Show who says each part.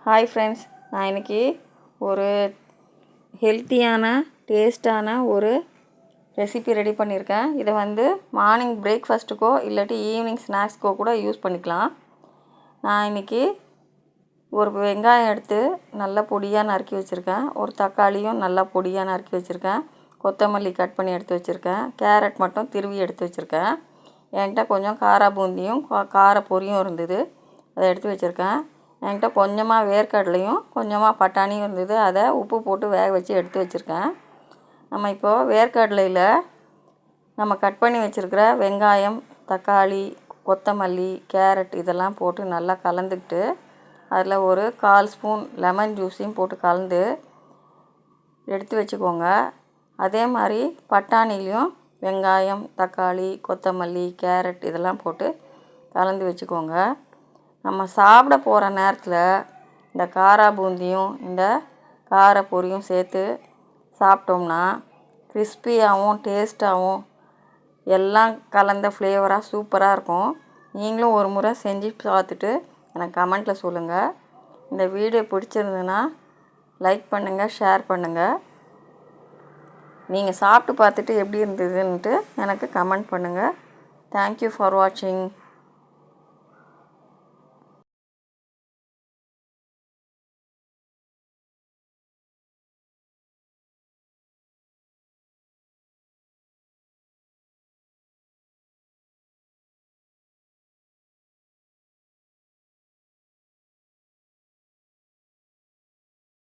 Speaker 1: Hi friends, நான் இன்றைக்கி ஒரு ஹெல்த்தியான டேஸ்டான ஒரு ரெசிபி ரெடி பண்ணியிருக்கேன். இதை மார்னிங் பிரேக்ஃபாஸ்ட்டுக்கோ இல்லாட்டி ஈவினிங் ஸ்நாக்ஸ்க்கோ கூட யூஸ் பண்ணிக்கலாம். நான் இன்றைக்கி ஒரு வெங்காயம் எடுத்து நல்லா பொடியாக நறுக்கி வச்சுருக்கேன். ஒரு தக்காளியும் நல்லா பொடியாக நறுக்கி வச்சுருக்கேன். கொத்தமல்லி கட் பண்ணி எடுத்து வச்சுருக்கேன். கேரட் மட்டும் திருவி எடுத்து வச்சுருக்கேன். என்கிட்ட கொஞ்சம் காரா பூந்தியும் கார பொரியும் இருந்தது, அதை எடுத்து வச்சுருக்கேன். என்கிட்ட கொஞ்சமாக வேர்க்கடலையும் கொஞ்சமாக பட்டாணியும் இருந்தது, அதை உப்பு போட்டு வேக வச்சு எடுத்து வச்சுருக்கேன். நம்ம இப்போது வேர்க்கடலையில் நம்ம கட் பண்ணி வச்சுருக்கிற வெங்காயம், தக்காளி, கொத்தமல்லி, கேரட் இதெல்லாம் போட்டு நல்லா கலந்துக்கிட்டு அதில் ஒரு 1/4 ஸ்பூன் லெமன் ஜூஸையும் போட்டு கலந்து எடுத்து வச்சுக்கோங்க. அதே மாதிரி பட்டாணிலையும் வெங்காயம், தக்காளி, கொத்தமல்லி, கேரட் இதெல்லாம் போட்டு கலந்து வச்சுக்கோங்க. நம்ம சாப்பிட போகிற நேரத்தில் இந்த காரா பூந்தியும் இந்த கார பொரியும் சேர்த்து சாப்பிட்டோம்னா கிறிஸ்பியாகவும் டேஸ்ட்டாகவும் எல்லாம் கலந்த ஃப்ளேவராக சூப்பராக இருக்கும். நீங்களும் ஒரு முறை செஞ்சு பார்த்துட்டு எனக்கு கமெண்ட்டில் சொல்லுங்கள். இந்த வீடியோ பிடிச்சிருந்ததுன்னா லைக் பண்ணுங்கள், ஷேர் பண்ணுங்கள். நீங்கள் சாப்பிட்டு பார்த்துட்டு எப்படி இருந்ததுன்ட்டு எனக்கு கமெண்ட் பண்ணுங்கள். தேங்க்யூ ஃபார் வாட்சிங்.